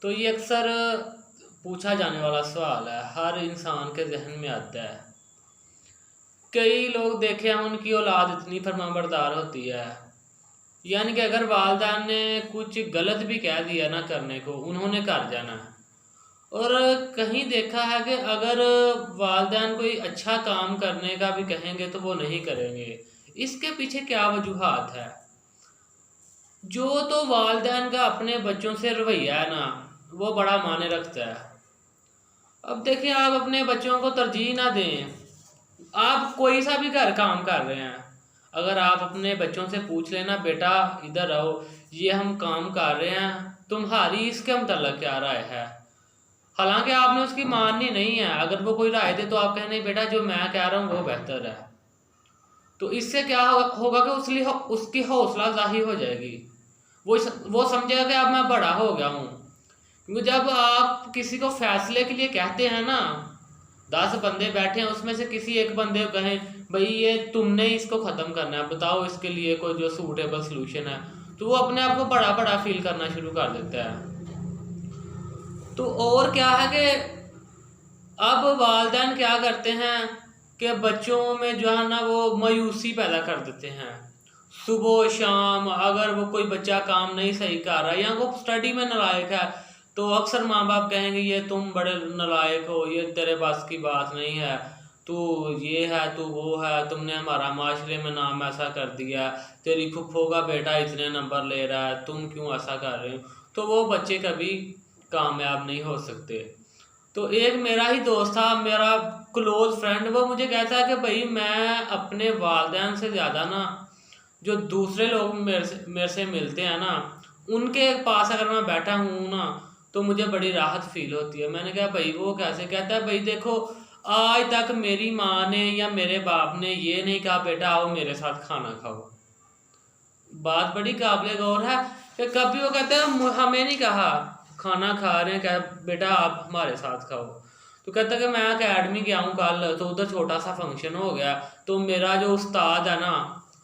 तो ये अक्सर पूछा जाने वाला सवाल है, हर इंसान के जहन में आता है। कई लोग देखे हैं उनकी औलाद इतनी फरमाबरदार होती है, यानी कि अगर वालिदैन ने कुछ गलत भी कह दिया ना करने को, उन्होंने कर जाना है। और कहीं देखा है कि अगर वालिदैन कोई अच्छा काम करने का भी कहेंगे तो वो नहीं करेंगे। इसके पीछे क्या वजूहात है? जो तो वालिदैन का अपने बच्चों से रवैया है ना, वो बड़ा मायने रखता है। अब देखिए, आप अपने बच्चों को तरजीह ना दें। आप कोई सा भी घर काम कर रहे हैं, अगर आप अपने बच्चों से पूछ लेना, बेटा इधर आओ, ये हम काम कर रहे हैं, तुम्हारी इसके मतलब क्या राय है? हालांकि आपने उसकी माननी नहीं है। अगर वो कोई राय दे तो आप कहने, बेटा जो मैं कह रहा हूँ वो बेहतर है। तो इससे क्या होगा कि उसकी हौसला अफजाई हो जाएगी। वो समझेगा कि अब मैं बड़ा हो गया हूँ। क्योंकि जब आप किसी को फैसले के लिए कहते हैं ना, 10 बंदे बैठे हैं, उसमें से किसी एक बंदे को कहें भाई ये तुमने इसको ख़त्म करना है, बताओ इसके लिए कोई जो सूटेबल सोल्यूशन है, तो वो अपने आप को बड़ा बड़ा फील करना शुरू कर देता है। तो और क्या है कि अब वालिदैन क्या करते हैं कि बच्चों में जो है ना वो मायूसी पैदा कर देते हैं। सुबह शाम अगर वो कोई बच्चा काम नहीं सही कर रहा या वो स्टडी में नालायक है, तो अक्सर माँ बाप कहेंगे ये तुम बड़े नालायक हो, ये तेरे पास की बात नहीं है, तू ये है तू वो है, तुमने हमारा माशरे में नाम ऐसा कर दिया, तेरी फुफ्फो का बेटा इतने नंबर ले रहा है, तुम क्यों ऐसा कर रहे हो। तो वो बच्चे कभी कामयाब नहीं हो सकते। तो एक मेरा ही दोस्त था, मेरा क्लोज फ्रेंड, वो मुझे कहता है कि भाई मैं अपने वालिदैन से ज़्यादा ना जो दूसरे लोग मेरे से मिलते हैं ना, उनके पास अगर मैं बैठा हूँ ना तो मुझे बड़ी राहत फील होती है। मैंने कहा भाई वो कैसे? कहता है भाई देखो, आज तक मेरी माँ ने या मेरे बाप ने ये नहीं कहा बेटा आओ मेरे साथ खाना खाओ। बात बड़ी काबिल गौर है कि कभी वो कहते हैं हमें नहीं कहा खाना खा रहे हैं, क्या बेटा आप हमारे साथ खाओ। तो कहता है कि मैं अकेडमी गया हूँ कल, तो उधर छोटा सा फंक्शन हो गया, तो मेरा जो उस्ताद है ना,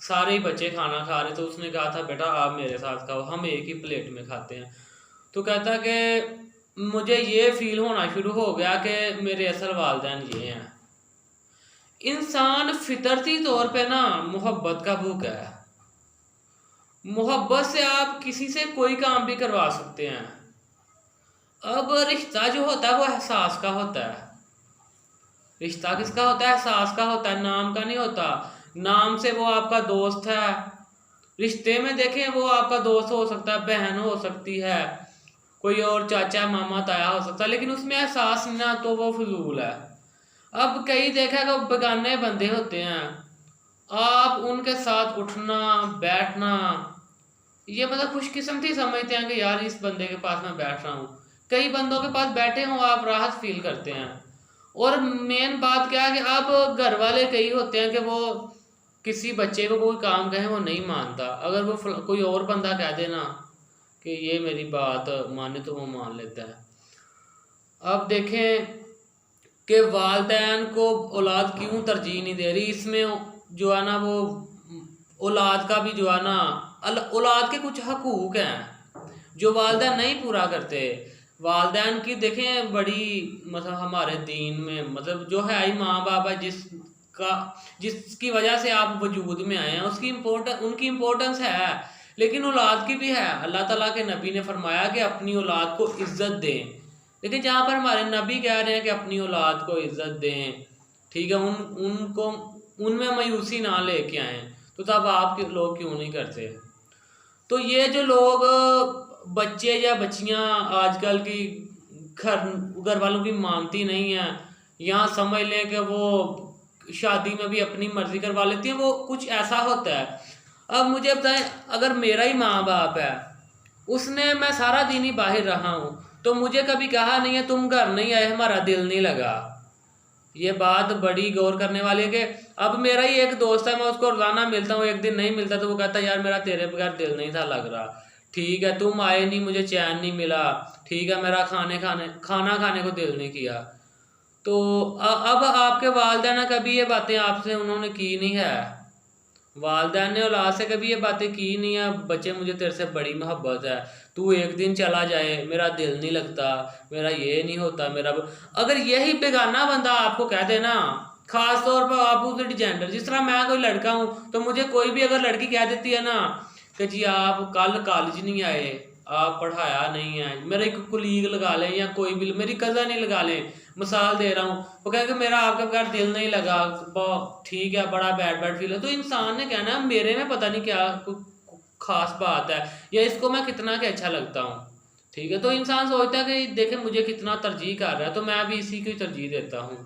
सारे ही बच्चे खाना खा रहे, तो उसने कहा था बेटा आप मेरे साथ खाओ, हम एक ही प्लेट में खाते हैं। तो कहता है कि मुझे ये फील होना शुरू हो गया कि मेरे असल वालिदैन ये हैं। इंसान फितरती तौर पे ना मोहब्बत का भूखा है। मोहब्बत से आप किसी से कोई काम भी करवा सकते हैं। अब रिश्ता जो होता है वो एहसास का होता है। रिश्ता किसका होता है? एहसास का होता है, नाम का नहीं होता। नाम से वो आपका दोस्त है, रिश्ते में देखें वो आपका दोस्त हो सकता है, बहन हो सकती है, कोई और चाचा मामा ताया हो सकता है, लेकिन उसमें एहसास ना तो वो फजूल है। अब कई देखा कि बेगाने बंदे होते हैं, आप उनके साथ उठना बैठना ये मतलब खुशकिस्मती समझते हैं कि यार इस बंदे के पास मैं बैठ रहा हूँ। कई बंदों के पास बैठे हों आप राहत फील करते हैं। और मेन बात क्या है कि आप घर वाले कई होते हैं कि वो किसी बच्चे को कोई काम कहें वो नहीं मानता, अगर वो कोई और बंदा कह देना कि ये मेरी बात माने तो वो मान लेता है। अब देखें कि वालिदैन को औलाद क्यों तरजीह नहीं दे रही, इसमें जो है ना वो औलाद का भी जो है ना औलाद के कुछ हकूक़ हैं जो वालिदैन नहीं पूरा करते। वालिदैन की देखें बड़ी मतलब हमारे दीन में मतलब जो है माँ बाप है जिसकी वजह से आप वजूद में आए हैं, उनकी इम्पोर्टेंस है, लेकिन औलाद की भी है। अल्लाह ताला के नबी ने फरमाया कि अपनी औलाद को इज़्ज़त दें, लेकिन जहाँ पर हमारे नबी कह रहे हैं कि अपनी औलाद को इज़्ज़त दें, ठीक है, उनको उनमें मायूसी ना लेके आएँ, तो तब आप लोग क्यों नहीं करते? तो ये जो लोग बच्चे या बच्चियां आजकल की घर वालों की मानती नहीं है, या समझ लें कि वो शादी में भी अपनी मर्जी करवा लेती हैं, वो कुछ ऐसा होता है। अब मुझे बताएं, अगर मेरा ही माँ बाप है, उसने मैं सारा दिन ही बाहर रहा हूँ, तो मुझे कभी कहा नहीं है तुम घर नहीं आए हमारा दिल नहीं लगा। ये बात बड़ी गौर करने वाली है कि अब मेरा ही एक दोस्त है, मैं उसको रोजाना मिलता हूँ, एक दिन नहीं मिलता तो वो कहता है यार मेरा तेरे बगैर दिल नहीं था लग रहा, ठीक है तुम आए नहीं मुझे चैन नहीं मिला, ठीक है मेरा खाना खाने को दिल नहीं किया। तो अब आपके वालिदैन कभी ये बातें आपसे उन्होंने की नहीं है? वालदैन ने औलाद से कभी ये बातें की नहीं है, बच्चे मुझे तेरे से बड़ी मोहब्बत है, तू एक दिन चला जाए मेरा दिल नहीं लगता, मेरा ये नहीं होता, मेरा अगर यही बेगाना बंदा आपको कह दे ना, खास तौर पर अपोजिट जेंडर, जिस तरह मैं कोई लड़का हूँ तो मुझे कोई भी अगर लड़की कह देती है ना कि जी आप कल कॉलेज नहीं आए, आप पढ़ाया नहीं है, मेरा एक कुलीग लगा लें या कोई भी मेरी कज़न ही लगा लें, मिसाल दे रहा हूँ, वो कहे कि मेरा आपके बगैर दिल नहीं लगा, ठीक है, बड़ा बैड बैड फील है, तो इंसान ने कहना मेरे में पता नहीं क्या खास बात है, या इसको मैं कितना के अच्छा लगता हूँ। ठीक है, तो इंसान सोचता है कि देखे मुझे कितना तरजीह कर रहा है तो मैं भी इसी की तरजीह देता हूँ।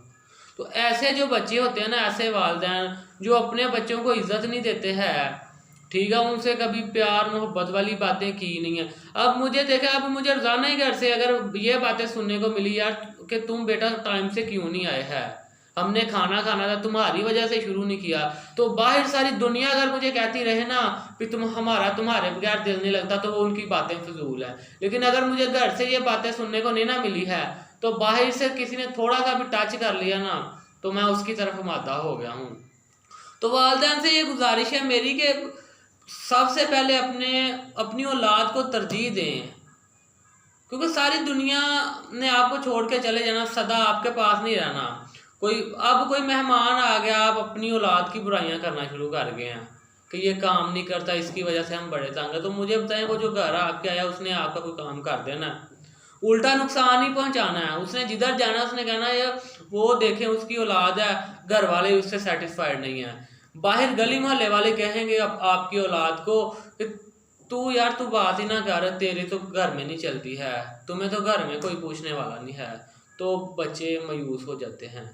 तो ऐसे जो बच्चे होते हैं ना, ऐसे वालिदैन जो अपने बच्चों को इज्जत नहीं देते हैं, ठीक है, उनसे कभी प्यार मोहब्बत वाली बातें की नहीं है। अब मुझे देखे, अब मुझे रोजाना ही घर से अगर ये बातें सुनने को मिली यार कि तुम बेटा टाइम से क्यों नहीं आए हैं, हमने खाना खाना था तुम्हारी वजह से शुरू नहीं किया, तो बाहर सारी दुनिया अगर मुझे कहती रहे ना कि तुम्हारे बगैर दिल नहीं लगता, तो वो उनकी बातें फजूल है। लेकिन अगर मुझे घर से ये बातें सुनने को नहीं ना मिली है, तो बाहर से किसी ने थोड़ा सा भी टच कर लिया ना, तो मैं उसकी तरफ मादा हो गया हूँ। तो वालिदैन से ये गुजारिश है मेरी कि सबसे पहले अपनी औलाद को तरजीह दें, क्योंकि सारी दुनिया ने आपको छोड़ के चले जाना, सदा आपके पास नहीं रहना। कोई मेहमान आ गया, आप अपनी औलाद की बुराइयां करना शुरू कर गए हैं कि ये काम नहीं करता, इसकी वजह से हम बड़े तंग हैं, तो मुझे बताएं वो जो घर आके आया उसने आपका कोई काम कर देना, उल्टा नुकसान ही पहुंचाना है। उसने जिधर जाना उसने कहना है वो देखें उसकी औलाद है, घर वाले उससे सेटिस्फाइड नहीं है, बाहर गली मोहल्ले वाले कहेंगे आपकी औलाद को कि तू यार तू बात ही ना कर, तेरे तो घर में नहीं चलती है, तुम्हें तो घर में कोई पूछने वाला नहीं है, तो बच्चे मायूस हो जाते हैं।